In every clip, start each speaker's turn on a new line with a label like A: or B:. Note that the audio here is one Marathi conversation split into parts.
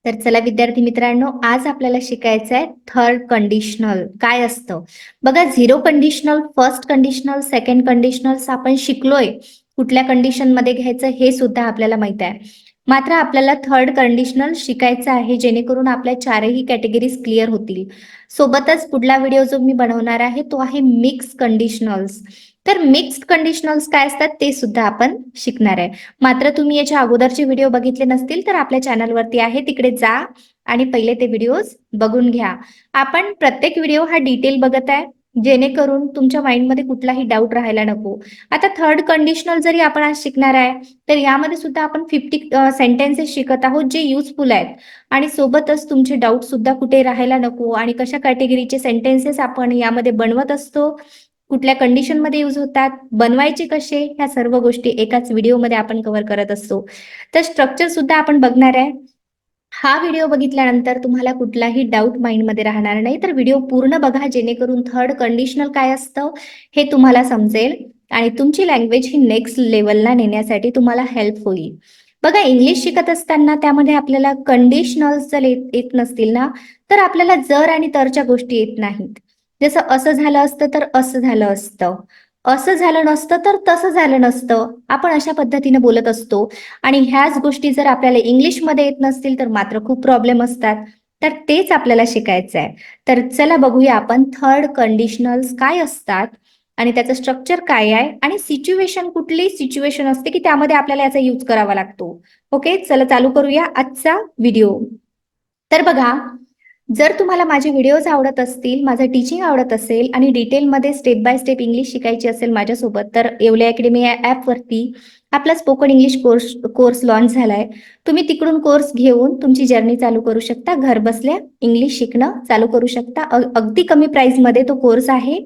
A: तर चला विद्यार्थी मित्रांनो, आज आपल्याला शिकायचं आहे थर्ड कंडिशनल काय असतं. बघा, zero conditional, first conditional, second कंडिशनल्स आपण शिकलोय. कुठल्या कंडिशन मध्ये घ्यायचं हे सुद्धा आपल्याला माहित आहे. मात्र आपल्याला थर्ड कंडिशनल शिकायचं आहे, जेणेकरून आपल्या चारही कॅटेगरीज क्लिअर होतील. सोबतच पुढला व्हिडिओ जो मी बनवणार आहे तो आहे मिक्स कंडिशनल्स. तर मिक्स्ड कंडिशनल्स काय असतात ते सुद्धा आपण शिकणार आहे. मात्र तुम्ही याच्या अगोदरचे व्हिडिओ बघितले नसतील तर आपल्या चॅनलवरती आहे, तिकडे जा आणि पहिले ते व्हिडिओज बघून घ्या. आपण प्रत्येक व्हिडिओ हा डिटेल बघत आहे, जेणेकरून तुमच्या माइंडमध्ये कुठलाही डाऊट राहायला नको. आता थर्ड कंडिशनल जरी आपण आज शिकणार आहे, तर यामध्ये सुद्धा आपण 50 सेंटेन्सेस शिकत आहोत जे युजफुल आहेत. आणि सोबतच तुमचे डाऊट सुद्धा कुठे राहायला नको, आणि कशा कॅटेगरीचे सेंटेन्सेस आपण यामध्ये बनवत असतो, कुठल्या कंडिशन मध्ये यूज होतात, बनवायचे कसे, ह्या सर्व गोष्टी एकाच व्हिडिओमध्ये आपण कव्हर करत असतो. तर स्ट्रक्चर सुद्धा आपण बघणार आहे. हा व्हिडिओ बघितल्यानंतर तुम्हाला कुठलाही डाऊट माइंडमध्ये राहणार नाही. तर व्हिडिओ पूर्ण बघा, जेणेकरून थर्ड कंडिशनल काय असतं हे तुम्हाला समजेल आणि तुमची लँग्वेज ही नेक्स्ट लेवलला नेण्यासाठी तुम्हाला हेल्प होईल. बघा, इंग्लिश शिकत असताना त्यामध्ये आपल्याला कंडिशनल्स जर येत नसतील ना, तर आपल्याला जर आणि तरच्या गोष्टी येत नाहीत. जसं असं झालं असतं तर असं झालं असतं, असं झालं नसतं तर तसं झालं नसतं, आपण अशा पद्धतीने बोलत असतो. आणि ह्याच गोष्टी जर आपल्याला इंग्लिशमध्ये येत नसतील तर मात्र खूप प्रॉब्लेम असतात. तर तेच आपल्याला शिकायचं आहे. तर चला बघूया आपण थर्ड कंडिशनल्स काय असतात आणि त्याचं स्ट्रक्चर काय आहे, आणि सिच्युएशन, कुठली सिच्युएशन असते की त्यामध्ये आपल्याला याचा यूज करावा लागतो. ओके, चला चालू करूया आजचा व्हिडिओ. तर बघा, जर तुम्हाला माझे व्हिडिओज आवडत असतील, माझं टीचिंग आवडत असेल आणि डिटेलमध्ये स्टेप बाय स्टेप इंग्लिश शिकायची असेल माझ्यासोबत, तर येवले अकॅडमी या ॲपवरती आपला स्पोकन इंग्लिश कोर्स लॉन्च झालाय. तुम्ही तिकडून कोर्स घेऊन तुमची जर्नी चालू करू शकता. घर बसल्या इंग्लिश शिकणं चालू करू शकता. अगदी कमी प्राइसमध्ये तो कोर्स आहे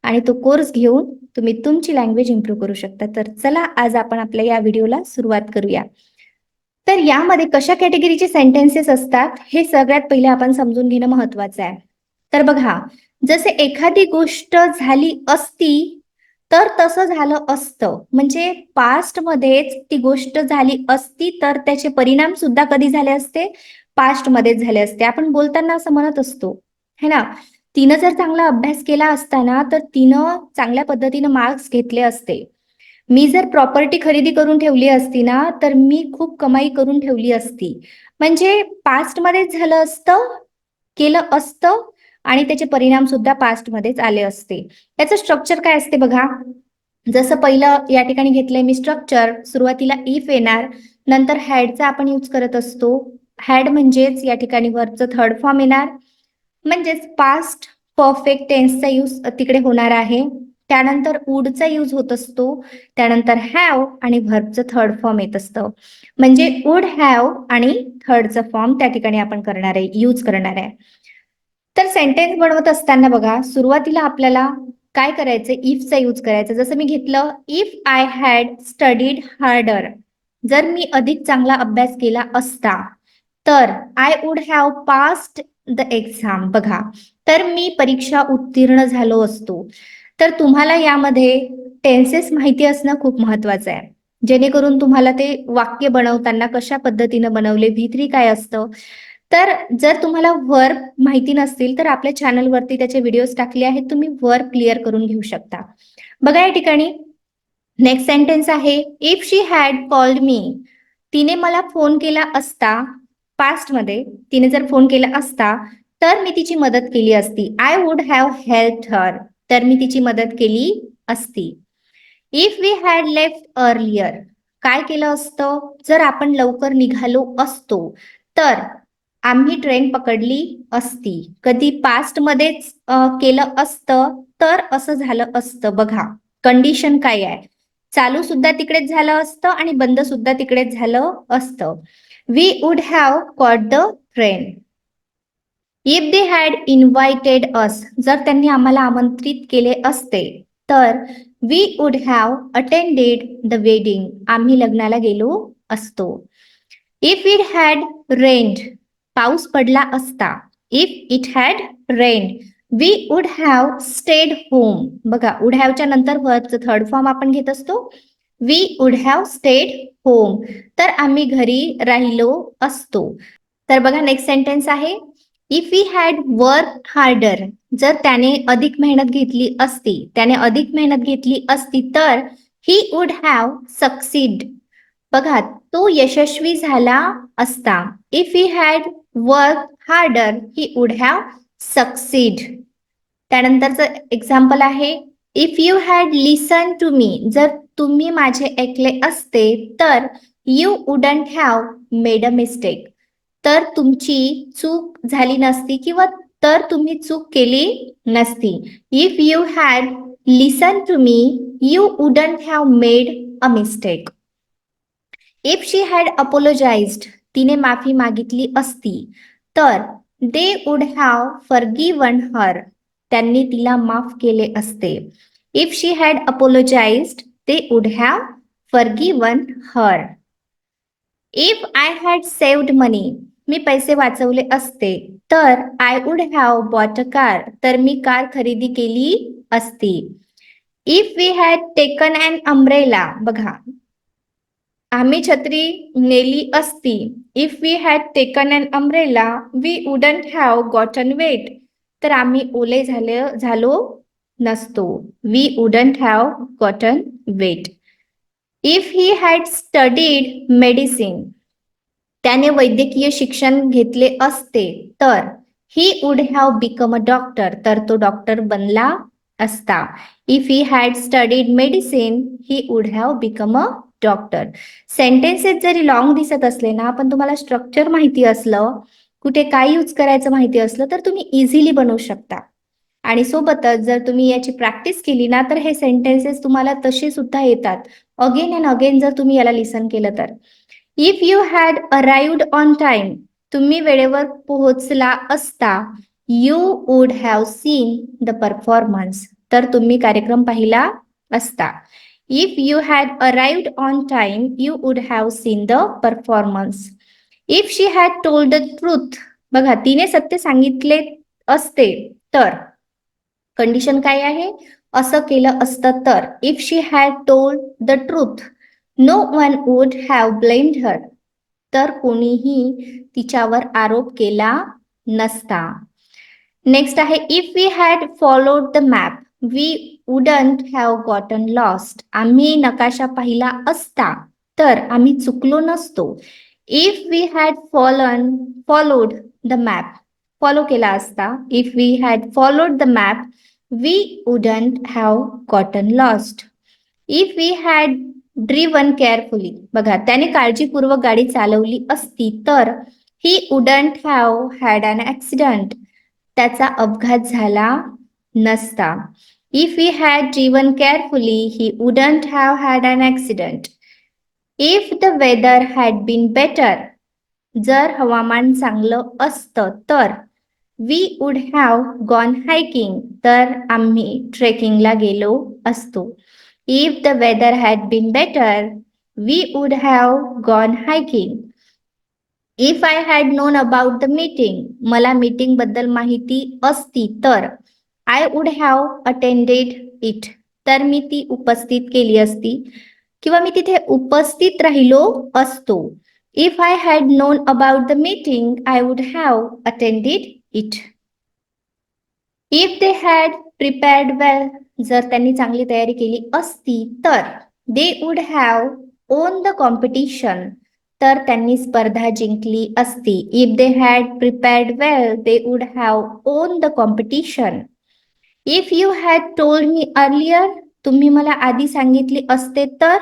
A: आणि तो कोर्स घेऊन तुम्ही तुमची लँग्वेज इम्प्रूव्ह करू शकता. तर चला आज आपण आपल्या या व्हिडिओला सुरुवात करूया. तर यामध्ये कशा कॅटेगरीचे सेंटेन्सेस असतात हे सगळ्यात पहिले आपण समजून घेणं महत्वाचं आहे. तर बघा, जसे एखादी गोष्ट झाली असती तर तसं झालं असतं, म्हणजे पास्ट मध्येच ती गोष्ट झाली असती तर त्याचे परिणाम सुद्धा कधी झाले असते, पास्ट मध्येच झाले असते. आपण बोलताना असं म्हणत असतो, है ना, तिनं जर चांगला अभ्यास केला असता ना तर तिनं चांगल्या पद्धतीने मार्क्स घेतले असते. मी जर प्रॉपर्टी खरेदी करून ठेवली असती ना तर मी खूप कमाई करून ठेवली असती. म्हणजे पास्ट मध्येच झालं असतं, केलं असतं, आणि त्याचे परिणाम सुद्धा पास्ट मध्येच आले असते. याचं स्ट्रक्चर काय असते बघा. जसं पहिलं या ठिकाणी घेतलंय मी स्ट्रक्चर, सुरुवातीला इफ येणार, नंतर हॅडचा आपण यूज करत असतो. हॅड म्हणजेच या ठिकाणी वरचं थर्ड फॉर्म येणार, म्हणजेच पास्ट परफेक्ट टेन्सचा यूज तिकडे होणार आहे. त्यानंतर वुडचा यूज होत असतो. त्यानंतर हॅव आणि व्हर्बचं थर्ड फॉर्म येत असतं. म्हणजे वुड हॅव आणि थर्डचं फॉर्म त्या ठिकाणी आपण करणार आहे, यूज करणार आहे. तर सेंटेन्स बनवत असताना बघा, सुरुवातीला आपल्याला काय करायचं, इफचा यूज करायचा. जसं मी घेतलं, if I had studied harder, जर मी अधिक चांगला अभ्यास केला असता तर I would have passed the exam. बघा, तर मी परीक्षा उत्तीर्ण झालो असतो. तर तुम्हाला यामध्ये टेन्सेस माहिती असणं खूप महत्वाचं आहे, जेणेकरून तुम्हाला ते वाक्य बनवताना कशा पद्धतीनं बनवले, V3 काय असतं. तर जर तुम्हाला वर्ब माहिती नसतील तर आपल्या चॅनलवरती त्याचे व्हिडिओज टाकले आहेत, तुम्ही वर्ब क्लिअर करून घेऊ शकता. बघा या ठिकाणी नेक्स्ट सेंटेन्स आहे, if she had called me, तिने मला फोन केला असता, पास्ट मध्ये तिने जर फोन केला असता तर मी तिची मदत केली असती. I would have helped her, तर मी तिची मदत केली असती. If we had left earlier, काय केलं असतं, जर आपण लवकर निघालो असतो तर आम्ही ट्रेन पकडली असती. कधी पास्ट मध्येच केलं असतं तर असं झालं असतं. बघा, कंडिशन काय आहे, चालू सुद्धा तिकडेच झालं असतं आणि बंद सुद्धा तिकडेच झालं असतं. We would have caught the train. If they had invited us, जर त्यांनी आम्हाला आमंत्रित केले असते तर we would have attended the wedding, आम्ही लग्नाला गेलो असतो. इफ इट हॅड रेन्ड, पाऊस पडला असता. If it had rained we would have stayed home. बघा, वुड हॅवच्या नंतर वर्बचं थर्ड फॉर्म आपण घेत असतो. We would have stayed home, तर आम्ही घरी राहिलो असतो. तर बघा नेक्स्ट सेंटेन्स आहे, if he had work harder, जर त्याने अधिक मेहनत घेतली असती, त्याने अधिक मेहनत घेतली असती तर ही वुड हॅव सक्सीड. बघा तो यशस्वी झाला असता. If he had work harder he would have succeed. त्यानंतरचं एक्झाम्पल आहे, if you had listen to me, जर तुम्ही माझे ऐकले असते तर you wouldn't have made a mistake, तर तुमची चूक झाली नसती किंवा तर तुम्ही चूक केली नसती. If you had listen to me you wouldn't have made a mistake. If she had apologised, तिने माफी मागितली असती तर दे वुड हॅव फॉरगिव्हन हर, त्यांनी तिला माफ केले असते. If she had apologised they would have forgiven her. If I had saved money, मी पैसे वाचवले असते तर I would have bought a car, तर मी कार खरेदी केली असती. If we had taken an umbrella, बघा आम्ही छत्री नेली असती. If we had taken an umbrella we wouldn't have gotten wet, तर आम्ही ओले झालो नसतो. We wouldn't have gotten wet. If he had studied medicine, त्याने वैद्यकीय शिक्षण घेतले असते तर ही would have become a doctor, तर तो डॉक्टर बनला असता. If he had studied medicine he would have become a doctor. Sentences जरी लॉंग दिसत असले ना, पण तुम्हाला स्ट्रक्चर माहिती असलं, कुठे काय यूज करायचं माहिती असलं तर तुम्ही इझिली बनवू शकता. आणि सोबतच जर तुम्ही याची प्रॅक्टिस केली ना तर हे सेंटेन्सेस तुम्हाला तसे सुद्धा येतात. अगेन अँड अगेन जर तुम्ही याला लिसन केलं तर. If you had arrived on time, तुम्ही वेळेवर पोहोचला असता you would have seen the performance, तर तुम्ही कार्यक्रम पाहिला असता. If you had arrived on time you would have seen the performance. If she had told the truth, बघा तिने सत्य सांगितले असते तर कंडिशन काय आहे, असं केलं असतं तर. If she had told the truth no one would have blamed her, तर कोणीही तिच्यावर आरोप केला नसता. नेक्स्ट आहे, if we had followed the map we wouldn't have gotten lost, आम्ही नकाशा पाहिला असता तर आम्ही चुकलो नसतो. If we had followed the map, follow केला असता. If we had followed the map we wouldn't have gotten lost. If we had driven carefully, बघा त्याने काळजीपूर्वक गाडी चालवली असती तर he wouldn't have had an accident, त्याचा अपघात झाला नसता. If he had driven carefully he wouldn't have had an accident. If the weather had been better, जर हवामान चांगलं असतं तर we would have gone hiking, तर आम्ही ट्रेकिंगला गेलो असतो. If the weather had been better we would have gone hiking. If I had known about the meeting, मला मीटिंग बद्दल माहिती असती तर I would have attended it, तर मी ती उपस्थित केली असती किंवा मी तिथे उपस्थित राहिलो असतो. If I had known about the meeting I would have attended it. If they had prepared well, जर त्यांनी चांगली तयारी केली असती तर they would have won the competition, तर त्यांनी स्पर्धा जिंकली असती. If they had prepared well they would have won the competition. If you had told me earlier, तुम्ही मला आधी सांगितले असते तर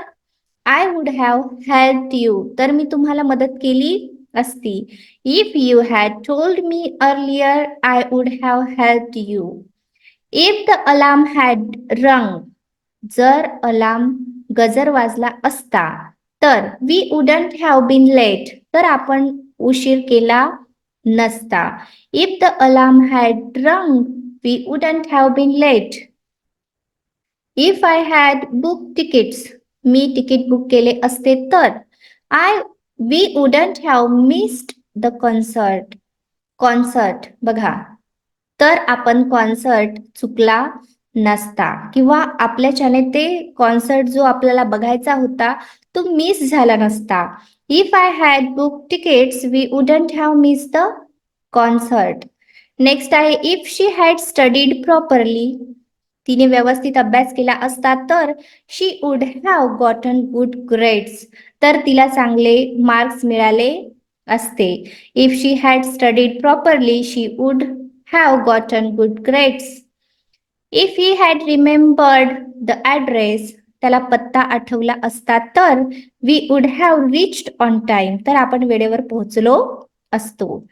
A: I would have helped you, तर मी तुम्हाला मदत केली असती. If you had told me earlier I would have helped you. If the alarm had rung, जर अलार्म गजर वाजला असता तर we wouldn't have been late, तर आपण उशीर केला नसता. If the alarm had rung we wouldn't have been late. If I had book tickets, मी तिकीट बुक केले असते तर we wouldn't have missed the concert, बघा तर आपण कॉन्सर्ट चुकला नसता किंवा आपल्याच्याने ते कॉन्सर्ट जो आपल्याला बघायचा होता तो मिस झाला नसता. If I had booked tickets, we wouldn't have missed the concert. Next आहे if she had studied properly, तिने व्यवस्थित अभ्यास केला असता तर she would have gotten good grades, तर तिला चांगले मार्क्स मिळाले असते. If she had studied properly she would have gotten good grades. If he had remembered the address, त्याला पत्ता आठवला असता तर we would have reached on time, तर आपण वेळेवर पोहोचलो असतो.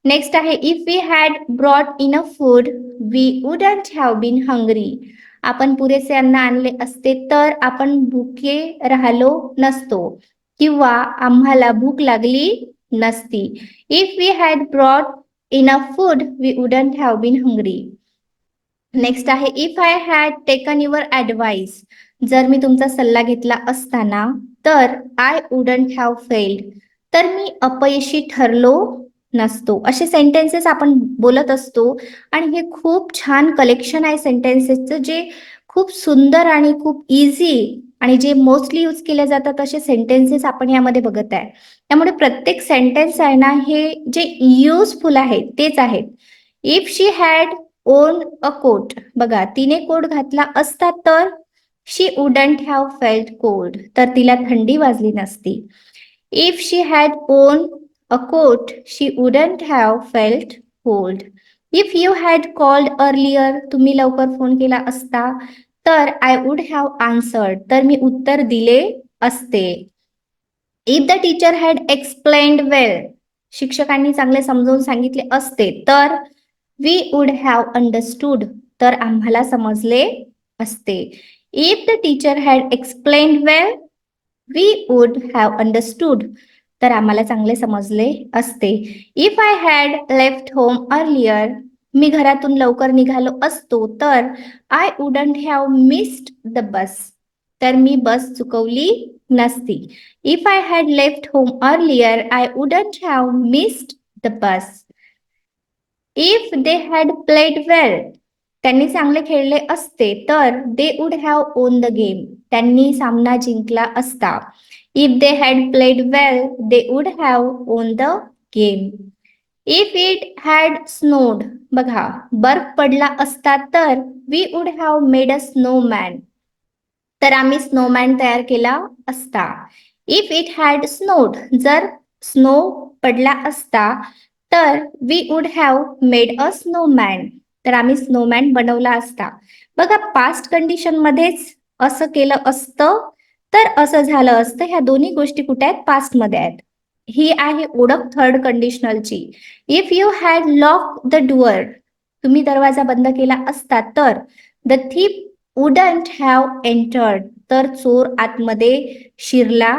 A: नेक्स्ट आहे if we had brought enough food we wouldn't have been hungry, आपण पुरेसे अन्न आणले असते तर आपण भुके राहिलो नसतो किंवा आम्हाला भूक लागली नसती. If we had brought enough food we wouldn't have been hungry. Next आहे if I had taken your advice, जर मी तुमचा सल्ला घेतला असताना तर आय वुडंट हॅव फेल्ड, तर मी अपयशी ठरलो नसतो. असे सेंटेन्सेस आपण बोलत असतो आणि हे खूप छान कलेक्शन आहे सेंटेन्सेसचं, जे खूप सुंदर आणि खूप इझी आणि जे मोस्टली यूज केले जातात असे सेंटेन्सेस आपण यामध्ये बघत आहे. त्यामुळे प्रत्येक सेंटेन्स आहे ना, हे जे युजफुल आहे तेच आहेत. If she had worn a coat, बघा तिने कोट घातला असता तर she wouldn't have felt cold, तर तिला थंडी वाजली नसती. If she had worn a coat she wouldn't have felt cold. If you had called earlier, तुम्ही लवकर फोन केला असता तर आय वुड हॅव आन्सर्ड, तर मी उत्तर दिले असते. If the teacher had explained well, शिक्षकांनी चांगले समजावून सांगितले असते तर वी वुड हॅव अंडरस्टूड, तर आम्हाला समजले असते. If the teacher had explained well we would have understood, तर आम्हाला चांगले समजले असते. If I had left home earlier, मी घरातून लवकर निघालो असतो तर I wouldn't have missed the bus, तर मी बस चुकवली नसती. If I had left home earlier I wouldn't have missed the bus. If they had played well, त्यांनी चांगले खेळले असते तर they would have won the game, त्यांनी सामना जिंकला असता. If they had played well they would have won the game. If it had snowed, बघा बर्फ पडला असता तर we would have made a snowman, तर आम्ही स्नोमॅन तयार केला असता. इफ इट हॅड स्नोड, जर स्नो पडला असता तर we would have made a snowman, तर आम्ही स्नोमॅन बनवला असता. बघा पास्ट कंडिशन मध्येच असं केलं असतं तर असं झालं असतं. ह्या दोन्ही गोष्टी कुठे आहेत, पास्ट मध्ये आहेत. ही आहे ओळख थर्ड कंडिशनलची. If you had lock the door, तुम्ही दरवाजा बंद केला असता तर the thief wouldn't have entered, तर चोर आतमध्ये शिरला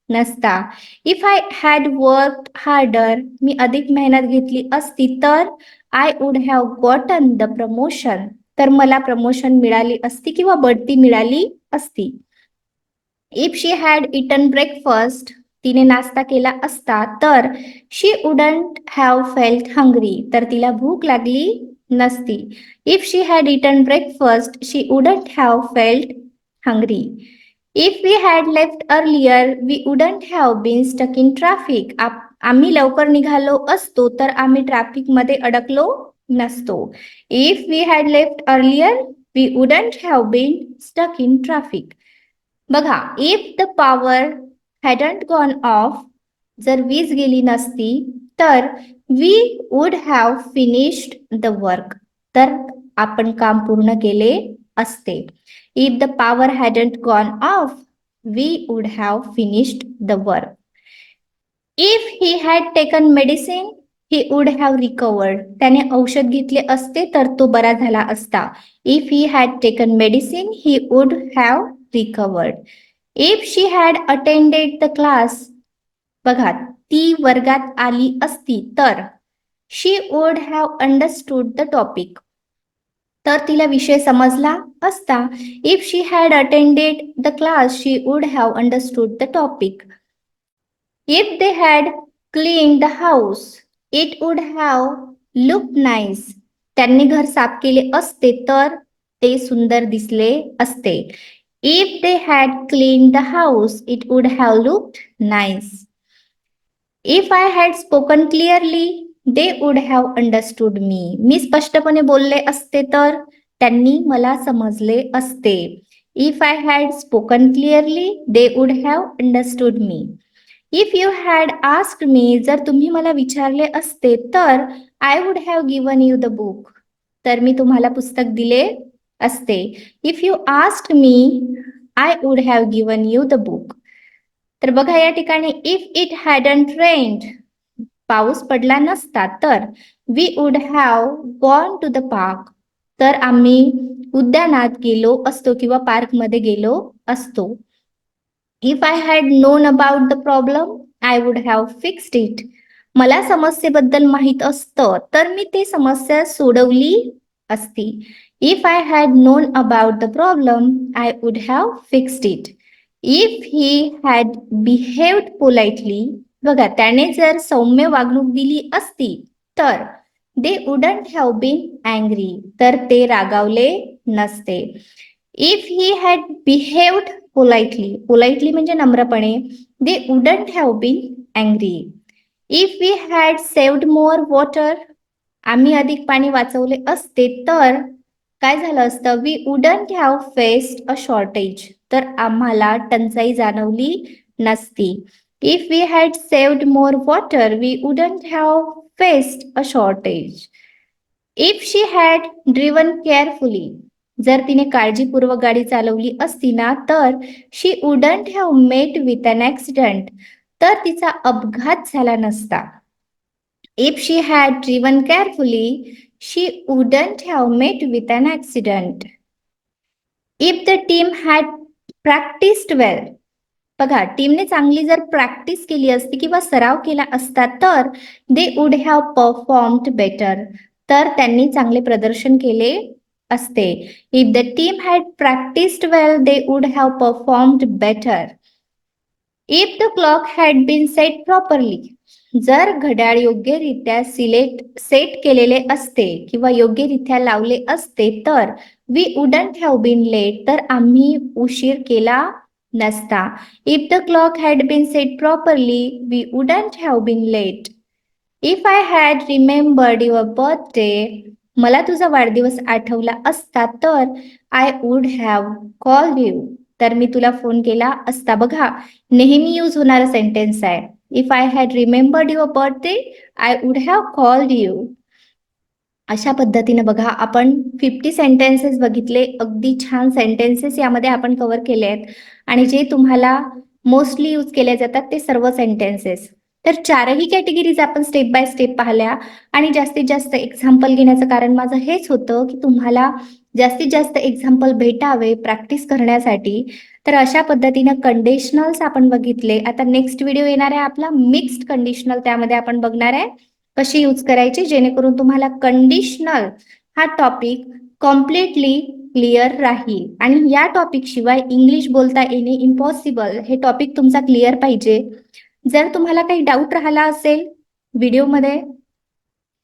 A: नसता. If I had worked harder, मी अधिक मेहनत घेतली असती तर I would have gotten the promotion, तर मला प्रमोशन मिळाली असती किंवा बढती मिळाली असती. If she had eaten breakfast, तिने नाश्ता केला असता तर she wouldn't have felt hungry, तर तिला भूक लागली नसती. If she had eaten breakfast she wouldn't have felt hungry. If we had left earlier we wouldn't have been stuck in traffic, आम्ही लवकर निघालो असतो तर आम्ही ट्रॅफिक मध्ये अडकलो नसतो. If we had left earlier we wouldn't have been stuck in traffic. बघा if the power hadn't gone off, जर वीज गेली नसती तर we would have finished the work, तर आपण काम पूर्ण केले असते. If the power hadn't gone off we would have finished the work. If he had taken medicine he would have recovered, त्याने औषध घेतले असते तर तो बरा झाला असता. If he had taken medicine he would have recovered. If she had attended the class, बघा ती वर्गात आली असती तर she would have understood the topic, तर तिला विषय समजला असता. If she had attended the class she would have understood the topic. If they had clean the house it would have look nice, त्यांनी घर साफ केले असते तर ते सुंदर दिसले असते. If they had cleaned the house, it would have looked nice. If I had spoken clearly they would have understood me स्पष्टपणे बोलले असते तर त्यांनी मला समजले असते. If I had spoken clearly they would have understood me. If you had asked me, जर तुम्ही मला विचारले असते तर I would have given you the book, तर मी तुम्हाला पुस्तक दिले असते. If you asked me I would have given you the book. तर बघा या ठिकाणी इफ इट हॅडंट रेन्ड, पाऊस पडला नसता तर we would have gone to the park, तर आम्ही उद्यानात गेलो असतो किंवा पार्कमध्ये गेलो असतो. If I had known about the problem I would have fixed it, मला समस्येबद्दल माहित असतं तर मी ती समस्या सोडवली असती. If I had known about the problem I would have fixed it. If he had behaved politely, बघा त्याने जर सौम्य वागणूक दिली असती तर they wouldn't have been angry, तर ते रागावले नसते. If he had behaved politely म्हणजे नम्रपणे, they wouldn't have been angry. If we had saved more water, आम्ही अधिक पाणी वाचवले असते तर काय झालं असतं, we wouldn't have faced a shortage, तर आम्हाला टंचाई जाणवली नसती. If we had saved more water we wouldn't have faced a shortage. If she had driven carefully, जर तिने काळजीपूर्वक गाडी चालवली असती ना तर she wouldn't have met with an accident, तर तिचा अपघात झाला नसता. If she had driven carefully she wouldn't have met with an accident. If the team had practised well, बघा टीमने चांगली जर प्रॅक्टिस केली असती किंवा सराव केला असता तर they would have performed better, तर त्यांनी चांगले प्रदर्शन केले असते. If the team had practised well they would have performed better. If the clock had been set properly, जर घड्याळ योग्यरित्या सेट केलेले असते किंवा योग्यरित्या लावले असते तर we wouldn't have been late, तर आम्ही उशीर केला नसता. If the clock had been set properly we wouldn't have been late. If I had remembered your birthday, मला तुझा वाढदिवस आठवला असता तर I would have called you, तर मी तुला फोन केला असता. बघा नेहमी यूज होणारा सेंटेन्स आहे. If I had remembered your birthday I would have called you. अशा पद्धतीने बघा आपण 50 सेंटेन्सेस बघितले, अगदी छान सेंटेन्सेस यामध्ये आपण कव्हर केले आहेत आणि जे तुम्हाला मोस्टली यूज केले जातात ते सर्व सेंटेन्सेस. तर चारही कॅटेगरीज आपण स्टेप बाय स्टेप पाहिल्या आणि जास्तीत जास्त एक्झाम्पल घेण्याचं कारण माझं हेच होतं की तुम्हाला जास्तीत जास्त एक्झाम्पल भेटावे प्रॅक्टिस करण्यासाठी. तर अशा पद्धतीनं कंडिशनल्स आपण बघितले. आता नेक्स्ट व्हिडिओ येणार आहे आपला मिक्स्ड कंडिशनल, त्यामध्ये आपण बघणार आहे कशी यूज करायची जेणेकरून तुम्हाला कंडिशनल हा टॉपिक कम्प्लिटली क्लिअर राहील. आणि या टॉपिक शिवाय इंग्लिश बोलता येणे इम्पॉसिबल, हे टॉपिक तुमचा क्लिअर पाहिजे. जर तुम्हाला काही डाऊट राहिला असेल व्हिडिओमध्ये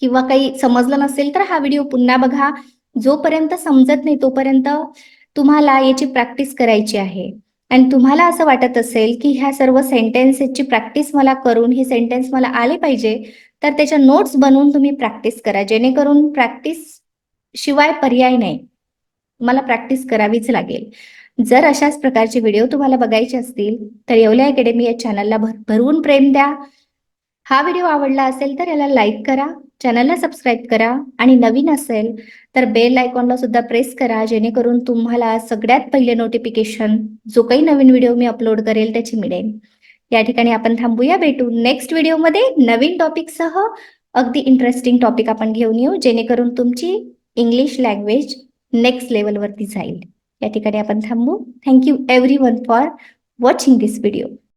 A: किंवा काही समजलं नसेल तर हा व्हिडिओ पुन्हा बघा. जोपर्यंत समजत नाही तोपर्यंत तुम्हाला याची प्रॅक्टिस करायची आहे. आणि तुम्हाला असं वाटत असेल की ह्या सर्व सेंटेन्सेसची प्रॅक्टिस मला करून हे सेंटेन्स मला आले पाहिजे, तर त्याच्या नोट्स बनवून तुम्ही प्रॅक्टिस करा, जेणेकरून प्रॅक्टिस शिवाय पर्याय नाही, तुम्हाला प्रॅक्टिस करावीच लागेल. जर अशाच प्रकारचे व्हिडिओ तुम्हाला बघायचे असतील तर येवले अकॅडमी या चॅनलला भरभरून प्रेम द्या. हा व्हिडिओ आवडला असेल तर याला लाईक करा, चॅनलला सबस्क्राईब करा आणि नवीन असेल तर बेल आयकॉनला सुद्धा प्रेस करा, जेणेकरून तुम्हाला सगळ्यात पहिले नोटिफिकेशन जो काही नवीन व्हिडिओ मी अपलोड करेल त्याची मिळेल. या ठिकाणी आपण थांबूया, भेटू नेक्स्ट व्हिडिओमध्ये नवीन टॉपिकसह. अगदी इंटरेस्टिंग टॉपिक आपण घेऊन येऊ जेणेकरून तुमची इंग्लिश लँग्वेज नेक्स्ट लेवलवरती जाईल. या ठिकाणी आपण थांबू. Thank you everyone for watching this video.